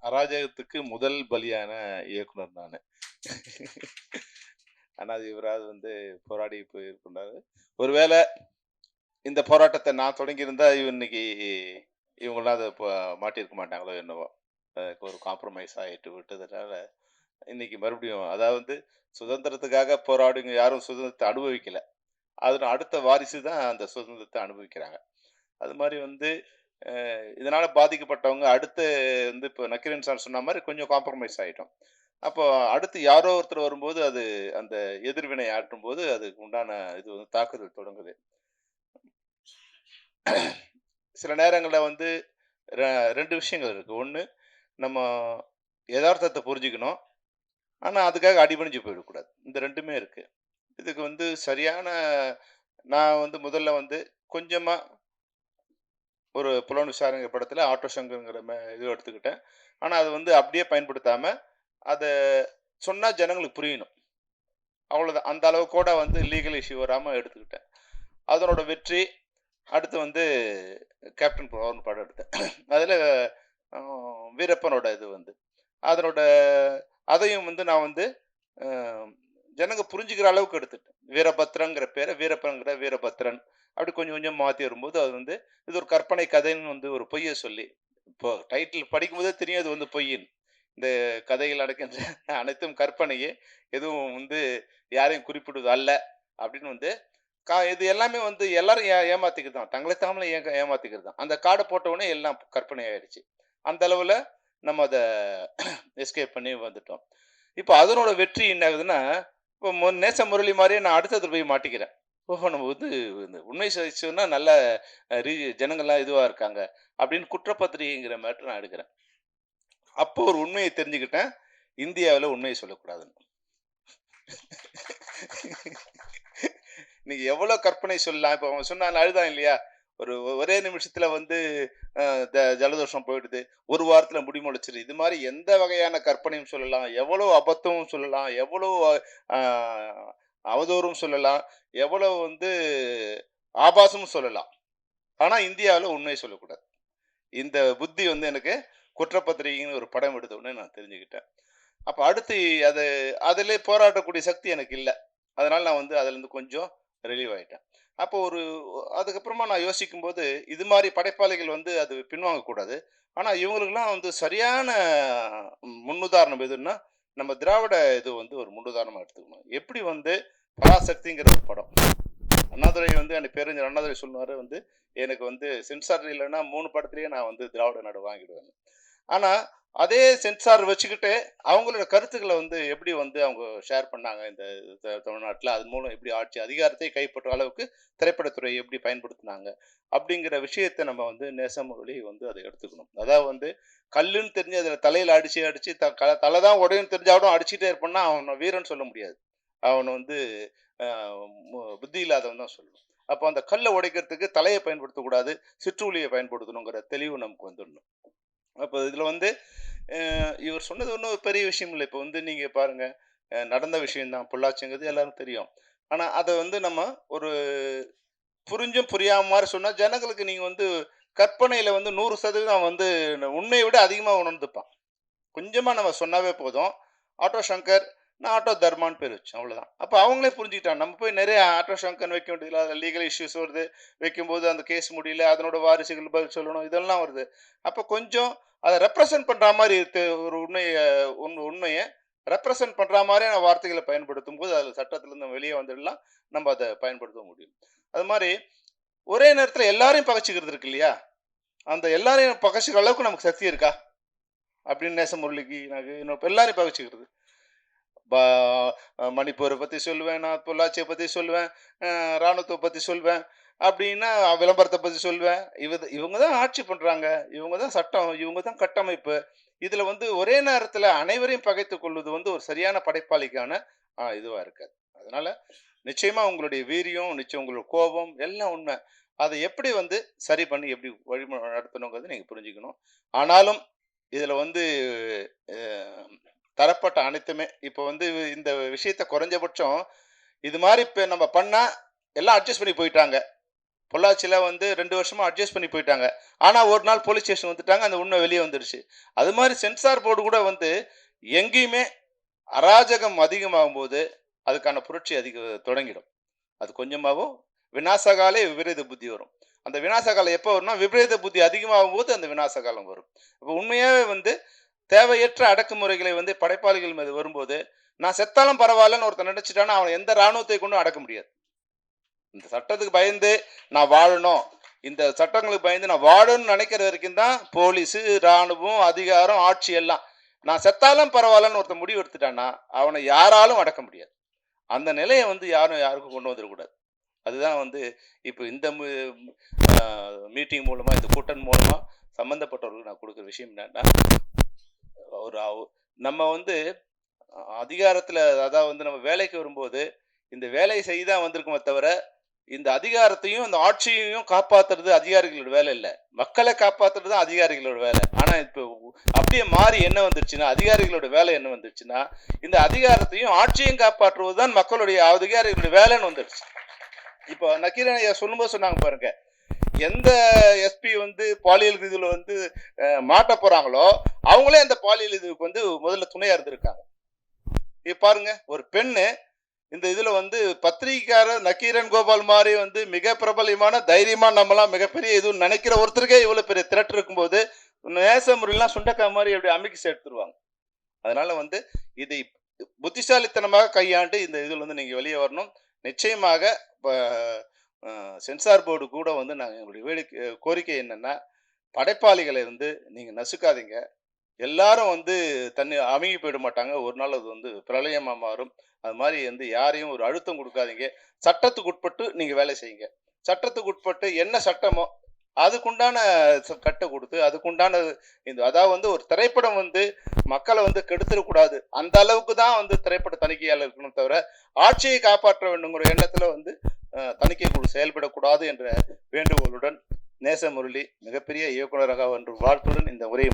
அராஜகத்துக்கு முதல் பலியான இயக்குனர் நானு. அண்ணாதி இவராவது போராடி போயிருக்கிறாரு. ஒருவேளை இந்த போராட்டத்த நான் தொடங்கியிருந்தா, இன்னைக்கு இவங்கலாம் அத மாட்டியிருக்க மாட்டாங்களோ என்னவோ! ஒரு காம்ப்ரமைஸ் ஆயிட்டு விட்டதுனால, இன்னைக்கு மறுபடியும் அதாவது சுதந்திரத்துக்காக போராடிங்க யாரும் சுதந்திரத்த அனுபவிக்கல. அதன் அடுத்த வாரிசு தான் அந்த சுதந்திரத்த அனுபவிக்கிறாங்க. அது மாரி இதனால பாதிக்கப்பட்டவங்க அடுத்து இப்ப நக்கீரன் சார் சொன்ன மாரி கொஞ்சம் காம்ப்ரமைஸ் ஆயிட்டோம். அப்போ அடுத்து யாரோ ஒருத்தர் வரும்போது, அது அந்த எதிர்வினை ஆற்றும்போது, அதுக்கு உண்டான இது தாக்குதல் தொடங்குது. சில நேரங்கள்ல ரெ 2 விஷயங்கள் இருக்கு. 1 நம்ம எதார்த்தத்த புரிஞ்சுக்கணும். ஆனா, அதுக்காக அடிபணிஞ்சு போயிடக்கூடாது. இந்த 2மே இருக்கு. இதுக்கு சரியான நான் முதல்ல கொஞ்சமா ஒரு புலன் விசாரணைங்கிற படத்துல ஆட்டோ சங்கர்ங்கிற இது எடுத்துக்கிட்டேன். ஆனா, அது அப்படியே பயன்படுத்தாம, அத சொன்னா ஜனங்களுக்கு புரியணும். அவ்வளோதான். அந்த அளவுக்கு கூட லீகல் இஷ்யூ வராம எடுத்துக்கிட்டேன். அதனோட வெற்றி அடுத்து கேப்டன் பவர்ன்னு படம் எடுத்தேன். அதுல அ வீரப்பனோட இது அதனோட அதையும் நான் அ ஜனங்க புரிஞ்சுக்கிற அளவுக்கு எடுத்துட்டேன். வீரபத்ரங்கிற பேர வீரப்பன்ங்கிற வீரபத்ரன். அப்படி கொஞ்சம் கொஞ்சம் மாத்தி வரும்போது, அது இது ஒரு கற்பனை கதைன்னு ஒரு பொய்ய சொல்லி, இப்போ டைட்டில் படிக்கும்போதே தெரியும் அது பொய்யின்னு. இந்த கதைகள் நடக்கின்ற அனைத்தும் கற்பனையே. எதுவும் யாரையும் குறிப்பிடுவது அல்ல. அப்படின்னு இது எல்லாமே எல்லாரும் ஏமாத்திக்கிறது தான். தங்களை தாங்களே ஏமாத்திக்கிறது தான். அந்த கார்ட போட்ட உடனே எல்லாம் கற்பனை ஆயிடுச்சு. அந்த அளவுல நம்ம அத எஸ்கேப் பண்ணி வந்துட்டோம். இப்ப அதனோட வெற்றி என்ன ஆகுதுன்னா, இப்போ நேச முரளி மாரியே நான் அடுத்தது போய் மாட்டிக்கிறேன். ஓஹோ! நம்ம இந்த உண்மை சொன்னா நல்ல அ ரீ ஜனங்கள்லாம் இதுவா இருக்காங்க. அப்படின்னு குற்றப்பத்திரிகைங்கிற மேட்டர் நான் எடுக்கிறேன். அப்போ ஒரு உண்மைய தெரிஞ்சுக்கிட்டேன். இந்தியாவுல உண்மைய சொல்லக்கூடாதுன்னு. நீங்க எவ்வளோ கற்பனை சொல்லலாம். இப்ப அவன் சொன்னான் அழுதான் இல்லையா? ஒரே நிமிஷத்துல ஜலதோஷம் போயிடுது. ஒரு வாரத்துல முடி முளைச்சிருது. இது மாரி எந்த வகையான கற்பனையும் சொல்லலாம். எவ்வளோ அபத்தமும் சொல்லலாம். எவ்வளோ அ அவதூறும் சொல்லலாம். எவ்வளவு ஆபாசமும் சொல்லலாம். ஆனா இந்தியாவுல உண்மைய சொல்லக்கூடாது. இந்த புத்தி எனக்கு குற்றப்பத்திரிகைன்னு ஒரு படம் எடுத்த உடனே நான் தெரிஞ்சுக்கிட்டேன். அப்ப அடுத்து அது அதிலே போராடக்கூடிய சக்தி எனக்கு இல்ல. அதனால நான் அதிலருந்து கொஞ்சம் ரிலீவ் ஆயிட்டேன். அப்போ அதுக்கப்புறமா நான் யோசிக்கும்போது, இது மாரி படைப்பாளிகள் அது பின்வாங்கக்கூடாது. ஆனா இவங்களுக்கெல்லாம் சரியான முன்னுதாரணம் எதுன்னா, நம்ம திராவிட இது ஒரு முன்னுதாரணமா எடுத்துக்கணும். எப்படி பராசக்திங்கிற ஒரு படம். அண்ணாதுரை அன்னைக்கு பேரறிஞர் அண்ணாதுரை சொல்லுவாரு எனக்கு சென்சார் இல்லன்னா 3 படத்திலேயே நான் திராவிட நாடு வாங்கிடுவேன்னு. ஆனா, அதே சென்சார் வச்சுக்கிட்டு, அவங்களோட கருத்துக்கள எப்படி அவங்க ஷேர் பண்ணாங்க இந்த தமிழ்நாட்டுல. அதன் மூலம் எப்படி ஆட்சி அதிகாரத்தை கைப்பற்ற அளவுக்கு திரைப்படத்துறையை எப்படி பயன்படுத்துனாங்க. அப்படிங்கிற விஷயத்த நம்ம நேசமொழி அத எடுத்துக்கணும். அதாவது கல்லுன்னு தெரிஞ்சு அதுல தலையில அடிச்சு, அடிச்சு தல தான் உடையும்னு தெரிஞ்சாலும் அடிச்சுட்டே இருப்பான்னா, அவன வீரன்னு சொல்ல முடியாது. அவன அ புத்தி இல்லாதவன் தான் சொல்லணும். அப்போ அந்த கல்ல உடைக்கிறதுக்கு தலைய பயன்படுத்தக்கூடாது. சிற்றுளிய பயன்படுத்தணுங்கிற தெளிவு நமக்கு வந்துடணும். அப்ப இதுல இவர் சொன்னது ஒண்ணும் பெரிய விஷயம் இல்ல. இப்ப நீங்க பாருங்க, நடந்த விஷயம் தான். பொள்ளாச்சிங்கிறது எல்லாருக்கும் தெரியும். ஆனா அத நம்ம ஒரு புரிஞ்சும் புரியாம மாரி சொன்னா, ஜனங்களுக்கு நீங்க கற்பனையில 100% அவன் உண்மைய விட அதிகமா உணர்ந்துப்பான். கொஞ்சமா நம்ம சொன்னாவே போதும். ஆட்டோ சங்கர், நான் ஆட்டோ தர்மான்னு பேர் வச்சேன். அவ்வளோதான். அப்ப அவங்களே புரிஞ்சுக்கிட்டாங்க. நம்ம போய் நெறைய ஆட்டோ சங்கர்ன்னு வைக்க வேண்டியதில்ல. அதுல லீகல் இஷ்யூஸ் வருது. வைக்கும்போது அந்த கேஸ் முடியல. அதனோட வாரிசுகள் பதில் சொல்லணும். இதெல்லாம் வருது. அப்ப கொஞ்சம் அத ரெப்ரசன்ட் பண்ற மாரி ஒரு உண்மைய ரெப்ரசன்ட் பண்ற மாரியான வார்த்தைகள பயன்படுத்தும்போது, அதுல சட்டத்திலருந்து வெளிய வந்துடலாம். நம்ம அத பயன்படுத்த முடியும். அது மாரி ஒரே நேரத்துல எல்லாரையும் பகைச்சுக்கிறது இருக்கு இல்லையா? அந்த எல்லாரையும் பகைச்சுக்கிற அளவுக்கு நமக்கு சக்தி இருக்கா? அப்படின்னு நேசமுரளிக்கு எனக்கு எல்லாரையும் பகைச்சுக்கிறது. பா மணிப்பூர பத்தி சொல்லுவேன், நான் பொள்ளாச்சிய பத்தி சொல்லுவேன், ராணுவத்த பத்தி சொல்வேன். அப்படின்னா விளம்பரத்த பத்தி சொல்வேன். இவங்க தான் ஆட்சி பண்றாங்க. இவங்க தான் சட்டம். இவங்க தான் கட்டமைப்பு. இதுல ஒரே நேரத்துல அனைவரையும் பகைத்துக் கொள்வது ஒரு சரியான படைப்பாளிக்கான இதுவா இருக்காது. அதனால நிச்சயமா உங்களுடைய வீரியம், நிச்சயம் உங்களோட கோபம் எல்லாம் உண்மை. அத எப்படி சரி பண்ணி எப்படி நடத்தணுங்கிறத நீங்க புரிஞ்சுக்கணும். ஆனாலும் இதுல அ தரப்பட்ட அனைத்துமே இப்ப இந்த விஷயத்த குறைஞ்சபட்சம் இது மாரி இப்ப நம்ம பண்ணா எல்லாம் அட்ஜஸ்ட் பண்ணி போயிட்டாங்க. பொள்ளாச்சியில வந்து 2 வருஷமா அட்ஜஸ்ட் பண்ணி போயிட்டாங்க. ஆனா ஒரு நாள் போலீஸ் ஸ்டேஷன் வந்துட்டாங்க. அந்த உண்மை வெளிய வந்துருச்சு. அது மாரி சென்சார் போர்டு கூட வந்து எங்கேயுமே அராஜகம் அதிகமாகும்போது, அதுக்கான புரட்சி தொடங்கிடும். அது கொஞ்சமாவும் விநாசகாலே விபரீத புத்தி வரும். அந்த விநாச காலம் எப்போ வரும்னா, விபரீத புத்தி அதிகமாகும்போது அந்த விநாச காலம் வரும். இப்ப உண்மையாவே வந்து தேவையற்ற அடக்குமுறைகளை வந்து படைப்பாளிகள் மீது வரும்போது, நான் செத்தாலும் பரவாயில்லன்னு ஒருத்தன் நினைச்சுட்டான்னா, அவன எந்த ராணுவத்தை கொண்டும் அடக்க முடியாது. இந்த சட்டத்துக்கு பயந்து நான் வாழணும். இந்த சட்டங்களுக்கு பயந்து நான் வாழணும்னு நினைக்கிற வரைக்கும் தான் போலீஸு, ராணுவம், அதிகாரம், ஆட்சி எல்லாம். நான் செத்தாலும் பரவாயில்லன்னு ஒருத்தன் முடிவு எடுத்துட்டான்னா, அவன யாராலும் அடக்க முடியாது. அந்த நிலைய வந்து யாரும் யாருக்கும் கொண்டு வந்துறக்கூடாது. அதுதான் வந்து இப்ப இந்த மீட்டிங் மூலமா, இந்த கூட்டம் மூலமா சம்பந்தப்பட்டவர்களுக்கு நான் குடுக்குற விஷயம் என்னன்னா, ஒரு நம்ம வந்து அதிகாரத்துல அதாவது வந்து நம்ம வேலைக்கு வரும்போது, இந்த வேலைய செய்ய தான் வந்திருக்கோமே தவிர, இந்த அதிகாரத்தையும், இந்த ஆட்சியையும் காப்பாத்துறது அதிகாரிகளோட வேலை இல்ல. மக்கள காப்பாத்துறது தான் அதிகாரிகளோட வேலை. ஆனா இப்போ அப்படியே மாறி என்ன வந்துருச்சுன்னா, அதிகாரிகளோட வேலை என்ன வந்துருச்சுன்னா, இந்த அதிகாரத்தையும், ஆட்சியையும் காப்பாற்றுவது தான் மக்களுடைய அதிகாரிகளுடைய வேலைன்னு வந்துருச்சு. இப்போ நக்கீரன் ஐயா சொல்லும்போது சொன்னாங்க பாருங்க, எந்த எஸ்பி வந்து பாலியல் இதுல வந்து மாட்ட போறாங்களோ, அவங்களே அந்த பாலியல் இதுக்கு வந்து முதல்ல துணையா இருந்திருக்காங்க. இப்ப பாருங்க, ஒரு பெண்ணு இந்த இதுல வந்து பத்திரிகைக்காரர் நக்கீரன் கோபால் மாதிரி வந்து மிக பிரபலமான தைரியமா நம்மலாம் மிகப்பெரிய இது நினைக்கிற ஒருத்தருக்கே இவ்வளவு பெரிய திரட்டு இருக்கும்போது, நேச முறையெல்லாம் சுண்டக்கா மாதிரி அப்படி அமுக்கி சேர்த்துருவாங்க. அதனால வந்து இதை புத்திசாலித்தனமாக கையாண்டு இந்த இதுல வந்து நீங்க வெளியே வரணும். நிச்சயமாக சென்சார் போர்டு கூட வந்து நாங்கள் எங்களுடைய கோரிக்கை என்னன்னா, படைப்பாளிகளை வந்து நீங்க நசுக்காதீங்க. எல்லாரும் வந்து அமுங்கி போயிட மாட்டாங்க. ஒரு நாள் அது வந்து பிரளயமா மாறும். அது மாரி வந்து யாரையும் ஒரு அழுத்தம் குடுக்காதீங்க. சட்டத்துக்கு உட்பட்டு நீங்க வேலை செய்யுங்க. சட்டத்துக்கு உட்பட்டு என்ன சட்டமோ, அதுக்குண்டான கட்ட குடுத்து, அதுக்குண்டான அதாவது வந்து ஒரு திரைப்படம் வந்து மக்கள வந்து கெடுத்துறக்கூடாது. அந்த அளவுக்கு தான் வந்து திரைப்பட தணிக்கையாளர் இருக்கணும் தவிர, ஆட்சியை காப்பாற்ற வேண்டும்ங்கிற எண்ணத்துல வந்து தணிக்கை குழு செயல்படக்கூடாது என்ற வேண்டுகோளுடன், நேச முரளி மிகப்பெரிய இயக்குனராக வாழ்த்துடன் இந்த உரையை